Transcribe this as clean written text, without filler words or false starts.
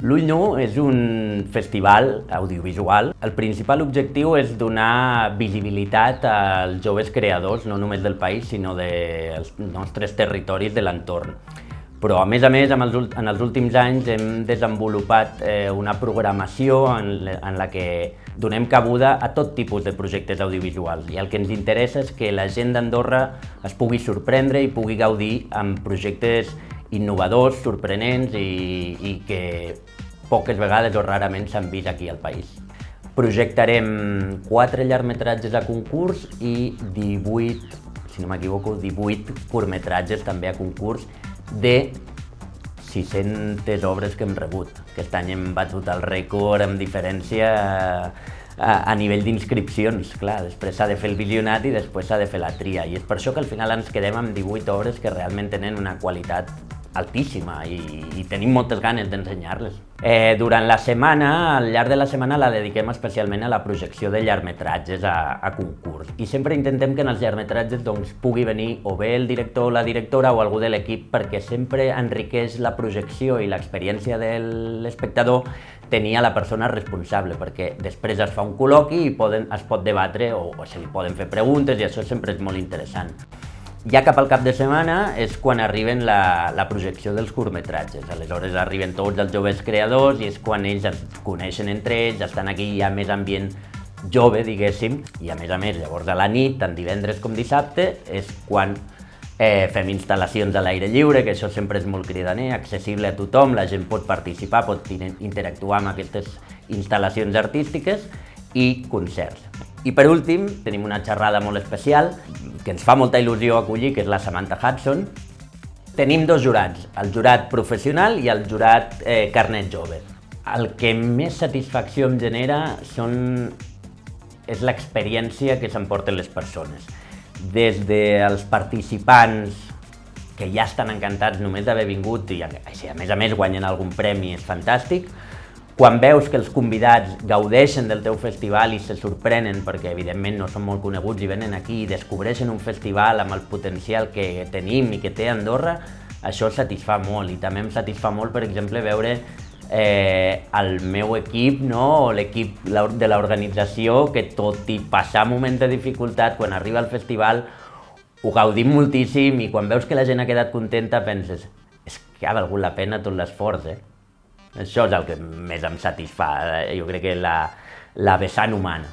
L'Ull Nu és un festival audiovisual. El principal objectiu és donar visibilitat als joves creadors, no només del país, sinó dels nostres territoris de l'entorn. Però, a més, en els últims anys hem desenvolupat una programació en la que donem cabuda a tot tipus de projectes audiovisuals. I el que ens interessa és que la gent d'Andorra es pugui sorprendre i pugui gaudir amb projectes innovadors, sorprenents i que poques vegades o rarament s'han vist aquí al país. Projectarem 4 llargmetratges a concurs i 18, si no m'equivoco, 18 curtmetratges també a concurs de 600 obres que hem rebut. Aquest any hem batut el rècord amb diferència a nivell d'inscripcions. Clar, després s'ha de fer el visionat i després s'ha de fer la tria. I és per això que al final ens quedem amb 18 obres que realment tenen una qualitat altíssima i tenim moltes ganes d'ensenyar-les. Durant la setmana, al llarg de la setmana, la dediquem especialment a la projecció de llargmetratges a concurs. I sempre intentem que en els llargmetratges pugui venir o bé el director o la directora o algú de l'equip, perquè sempre enriqueix la projecció i l'experiència de l'espectador tenir a la persona responsable, perquè després es fa un col·loqui i es pot debatre o se li poden fer preguntes i això sempre és molt interessant. Ja cap al cap de setmana és quan arriben la projecció dels curtmetratges. Aleshores arriben tots els joves creadors i és quan ells es coneixen entre ells, estan aquí, hi ha més ambient jove, diguéssim, i a més, llavors a la nit, tant divendres com dissabte, és quan fem instal·lacions a l'aire lliure, que això sempre és molt cridaner, accessible a tothom, la gent pot participar, pot interactuar amb aquestes instal·lacions artístiques i concerts. I per últim, tenim una xerrada molt especial que ens fa molta il·lusió acollir, que és la Samantha Hudson. Tenim dos jurats, el jurat professional i el jurat carnet jove. El que més satisfacció em genera és l'experiència que s'emporten les persones. Des dels participants que ja estan encantats només d'haver vingut i a més guanyen algun premi, és fantàstic. Quan veus que els convidats gaudeixen del teu festival i se sorprenen perquè evidentment no són molt coneguts i venen aquí i descobreixen un festival amb el potencial que tenim i que té Andorra, això satisfà molt. I també em satisfà molt, per exemple, veure el meu equip, o l'equip de l'organització, que tot i passar moments de dificultat, quan arriba al festival ho gaudim moltíssim i quan veus que la gent ha quedat contenta penses és que ha valgut la pena tot l'esforç. Això és el que més em satisfà, jo crec que la vessant humana.